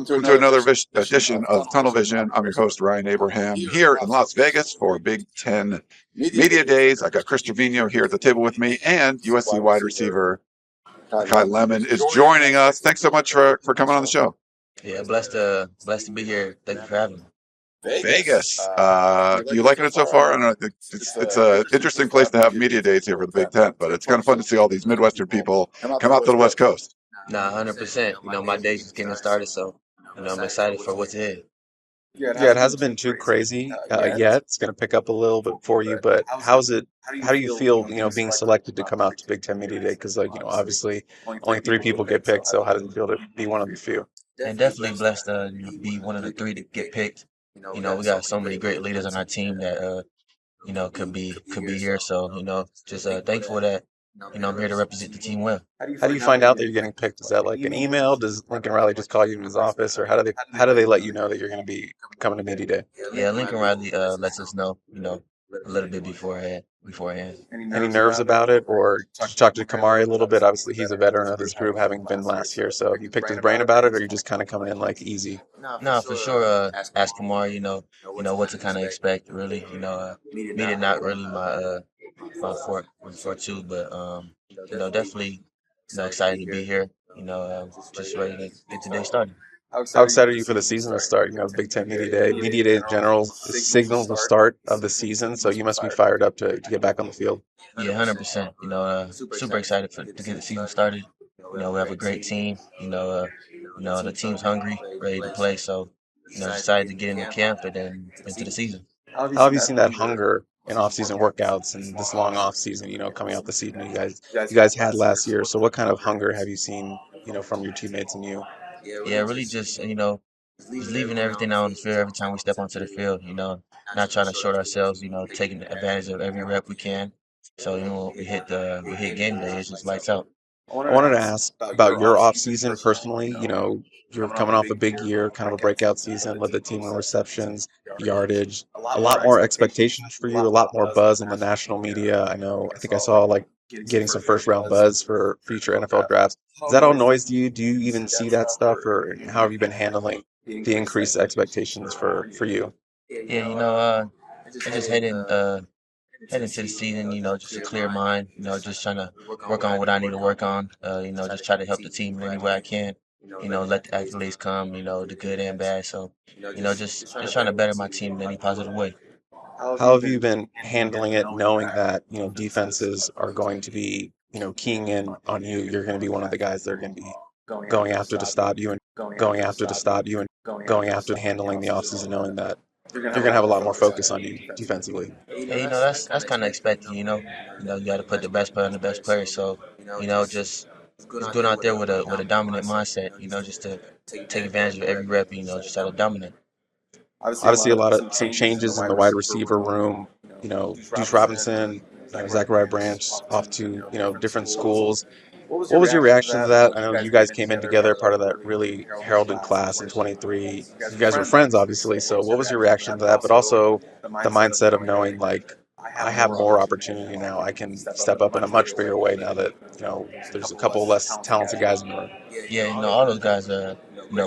welcome to another edition of Tunnel Vision. I'm your host, Ryan Abraham, here in Las Vegas for Big Ten Media Days. I got Chris Trevino here at the table with me, and USC wide receiver Makai Lemon is joining us. Thanks so much for coming on the show. Yeah, blessed to be here. Thank you for having me. Vegas. You liking it so far? I don't know. It's a interesting place to have media days here for the Big Ten, but it's kind of fun to see all these Midwestern people come out to the West Coast. Nah, 100%. My day's just getting started, so I'm excited for what's ahead. Yeah, it hasn't been too crazy yet. It's going to pick up a little bit for you, but how's it? How do you feel, being selected to come out to Big Ten Media Day? Because, obviously only three people get picked. So how does it feel to be one of the few? And definitely blessed to be one of the three to get picked. We got so many great leaders on our team that could be here. So just thankful that I'm here to represent the team well. How do you find out that you're getting picked? Is that like an email? Does Lincoln Riley just call you in his office, or how do they let you know that you're going to be coming to Media Day? Yeah, Lincoln Riley lets us know, a little bit beforehand. Any nerves about it, or did you talk to Kamari a little bit? Obviously, he's a veteran of this group, having been last year. So you picked his brain about it, or you just kind of coming in like easy? No, for sure. Ask Kamar, what to kind of expect. Really, media not really my fort too, but definitely, excited to be here. Just ready to get today started. How excited are you for the season to start? Big Ten Media Day. Media Day in general signals the start of the season, so you must be fired up to get back on the field. Yeah, 100%. Super excited to get the season started. We have a great team. The team's hungry, ready to play. So, excited to get into camp and then into the season. How have you seen that hunger in off-season workouts and this long off-season, coming off the season you guys had last year? So what kind of hunger have you seen, from your teammates and you? Yeah, really just, just leaving everything out on the field every time we step onto the field, not trying to short ourselves, taking advantage of every rep we can. So, we hit game day, it's just lights out. I wanted to ask about your off-season personally. You're coming off a big year, kind of a breakout season, led the team in receptions, yardage, a lot more expectations for you, a lot more buzz in the national media. I think I saw like getting some first round buzz for future NFL drafts. Is that all noise to you? Do you even see that stuff, or how have you been handling the increased expectations for you? Yeah, I just heading to the season, just a clear mind, just trying to work on what I need to work on, just try to help the team in any way I can, let the accolades come, the good and bad. So, just trying to better my team in any positive way. How have you been handling it, knowing that, defenses are going to be, keying in on you? You're going to be one of the guys they're going to be going after to stop you and going after to stop you and going after handling the offseason, knowing that they're going to have a lot more focus on you defensively. Yeah, that's kind of expected, you got to put the best player on the best player. So, just going out there with a dominant mindset, just to take advantage of every rep, just try to dominate. Obviously, some changes in the wide receiver room. Deuce Robinson, Zachariah Branch off to different schools. What was your reaction to that? I know you guys came in together, part of that really heralded class in 23. You guys were friends, obviously. So what was your reaction to that? But also the mindset of knowing, like, I have more opportunity now. I can step up in a much bigger way now that, there's a couple less talented guys in the room. Yeah, all those guys are,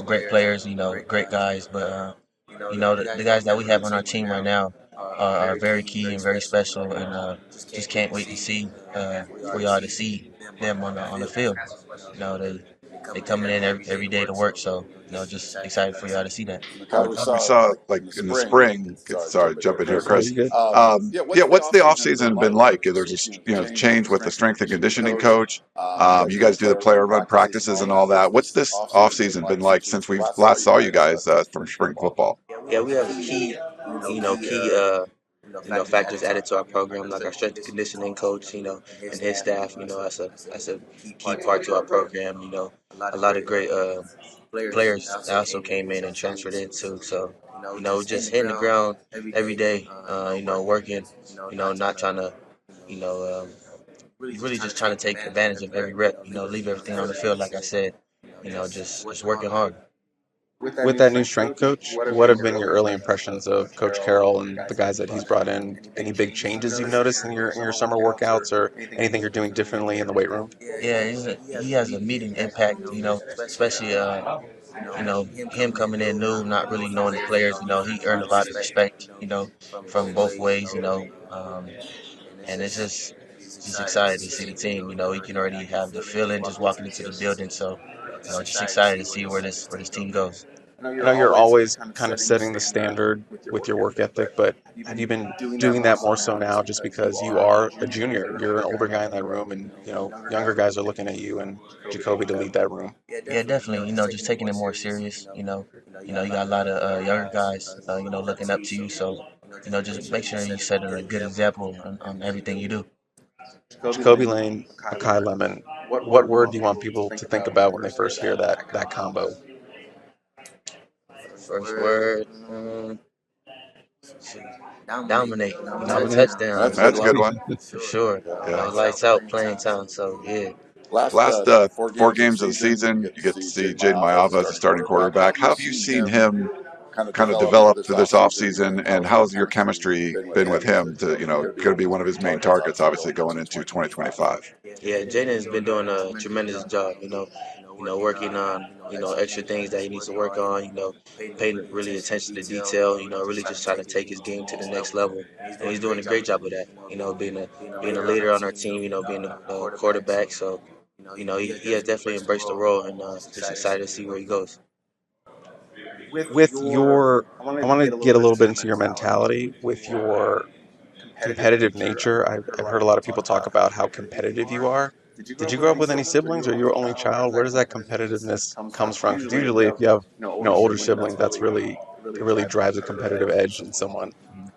great players, great guys, but the guys that we have on our team right now are very key and very special, and just can't wait to see for y'all to see them on the field. They coming in every day to work, so just excited for y'all to see that. We saw like in the spring. Sorry, jump in here, No, you're Chris. good. Yeah, what's the off season been like? There's a change with the strength and conditioning coach. You guys do the player run practices and all that. What's this off season been like since we last saw you guys from spring football? Yeah, we have key factors added to our program, like our strength and conditioning coach, and his staff. That's a key part to our program. A lot of great players that also came in and transferred in too. So, just hitting the ground every day. Working. Not trying to, you know, really just trying to take advantage of every rep. Leave everything on the field, like I said. Just working hard. With that new strength coach, what have been your early impressions of Coach Carroll and the guys that he's brought in? Any big changes you've noticed in your summer workouts, or anything you're doing differently in the weight room? Yeah, he has a immediate impact. Especially him coming in new, not really knowing the players, he earned a lot of respect, from both ways, and it's just excited to see the team. He can already have the feeling just walking into the building. So, just excited to see where this team goes. I know you're always kind of setting the standard with your work ethic, but have you been doing that more so now just because you are a junior? You're an older guy in that room, and younger guys are looking at you and Jacoby to lead that room. Yeah, definitely. Just taking it more serious. You got a lot of younger guys, looking up to you. So, just make sure you set a good example on everything you do. Jacoby Lane, Makai Lemon. What word do you want people to think about when they first hear that combo? First word, shoot, dominate. Dominate. Touchdown. That's a good one. For sure. Yeah. Lights out playing time. So yeah. Last 4 games of the season, you get to see Jaden Mayava as the starting quarterback. How have you seen him kind of develop through this offseason, and how's your chemistry been with him to, going to be one of his main targets, obviously, going into 2025? Yeah, Jaden has been doing a tremendous job, working on, extra things that he needs to work on, paying really attention to detail, really just trying to take his game to the next level. And he's doing a great job of that, being a leader on our team, being a quarterback. So, he has definitely embraced the role, and just excited to see where he goes. With your, I want to get a little bit into your mentality with your competitive nature. I've heard a lot of people talk about how competitive you are. Did you grow up with any siblings, or you were only child? Where does that competitiveness comes from? Because usually, if you have older siblings, that's really it really drives a competitive edge in someone.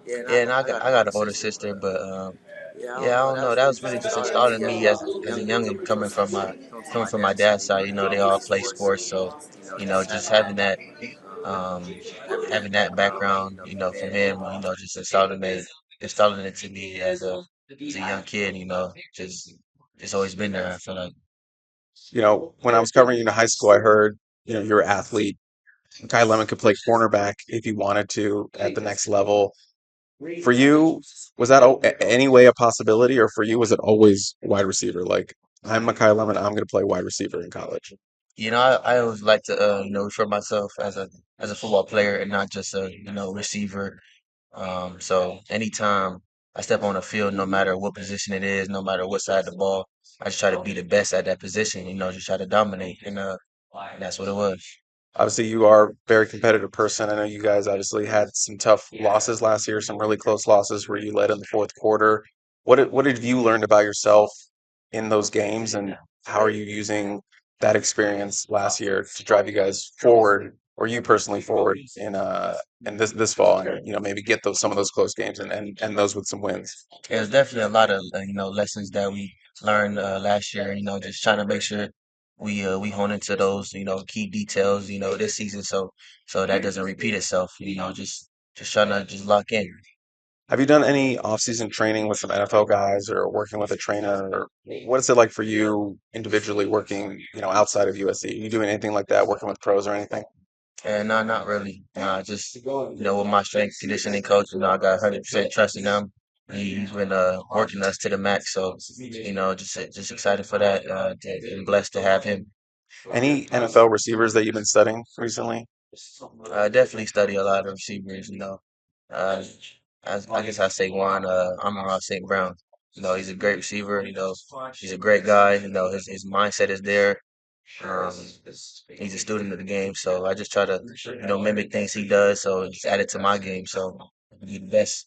Yeah, and I got an older sister, but yeah, I don't know. That was really just installed in me as a youngin, coming from my dad's side. They all play sports, so just um, having that background, from him, just installing it to me as a young kid. Just always been there. I feel like. When I was covering you in high school, I heard you're an athlete. Kai Lemon could play cornerback if he wanted to at the next level. For you, was that any way a possibility, or for you, was it always wide receiver? Like, I'm Makai Lemon, I'm going to play wide receiver in college. I always like to refer myself as a football player and not just a receiver. So anytime I step on the field, no matter what position it is, no matter what side of the ball, I just try to be the best at that position. Just try to dominate, and that's what it was. Obviously, you are a very competitive person. I know you guys obviously had some tough losses last year, some really close losses where you led in the fourth quarter. What have you learned about yourself in those games, and how are you using that experience last year to drive you guys forward, or you personally forward in this fall, and maybe get some of those close games and those with some wins? There's definitely a lot of lessons that we learned last year. Just trying to make sure we hone into those key details this season, so that doesn't repeat itself. Just trying to just lock in. Have you done any off-season training with some NFL guys or working with a trainer? Or what is it like for you individually working, outside of USC? You doing anything like that, working with pros or anything? And no, not really. Just with my strength conditioning coach, I got 100% trust in him. He's been working us to the max, so just excited for that. And blessed to have him. Any NFL receivers that you've been studying recently? I definitely study a lot of receivers. Uh, I guess I say one. Amon St. Brown. He's a great receiver. He's a great guy. His mindset is there. Um, he's a student of the game, so I just try to, mimic things he does. So just add it to my game. So I can be the best.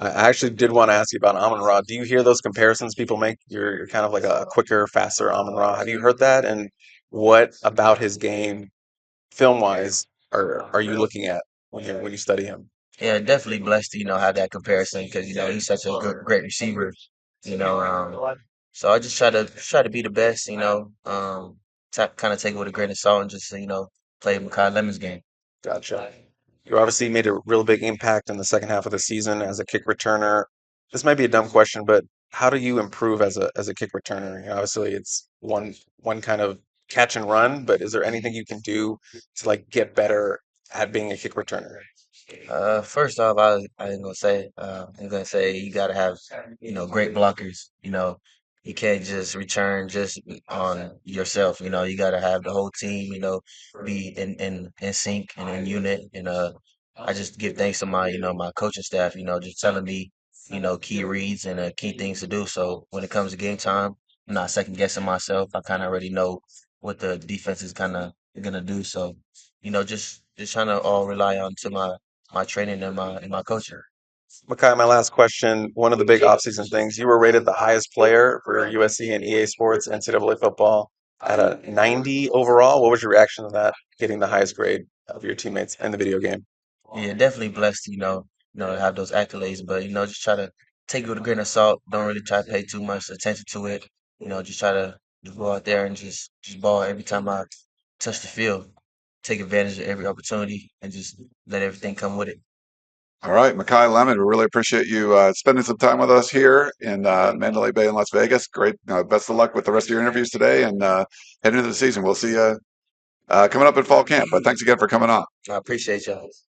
I actually did want to ask you about Amon Ra. Do you hear those comparisons people make? You're kind of like a quicker, faster Amon Ra. Have you heard that? And what about his game, film wise, are you looking at when you study him? Yeah, definitely blessed to have that comparison because he's such a great receiver. You know, so I just try to be the best. Kind of take it with a grain of salt and just play Makai Lemon's game. Gotcha. You obviously made a real big impact in the second half of the season as a kick returner. This might be a dumb question, but how do you improve as a kick returner? Obviously, it's one kind of catch and run, but is there anything you can do to like get better at being a kick returner? First off, I'm gonna say you gotta have great blockers. you can't just return just on yourself. You got to have the whole team, be in sync and in unit. And I just give thanks to my coaching staff, just telling me, key reads and key things to do. So when it comes to game time, I'm not second guessing myself. I kind of already know what the defense is kind of gonna do. So, just trying to all rely on to my training and my coaching. Makai, my last question. One of the big offseason things, you were rated the highest player for USC and EA Sports NCAA football at a 90 overall. What was your reaction to that, getting the highest grade of your teammates in the video game? Yeah, definitely blessed, to have those accolades, but just try to take it with a grain of salt. Don't really try to pay too much attention to it. Just try to just go out there and just ball every time I touch the field. Take advantage of every opportunity and just let everything come with it. All right, Makai Lemon, we really appreciate you spending some time with us here in Mandalay Bay in Las Vegas. Great. Best of luck with the rest of your interviews today and heading into the season. We'll see you coming up in fall camp. But thanks again for coming on. I appreciate y'all.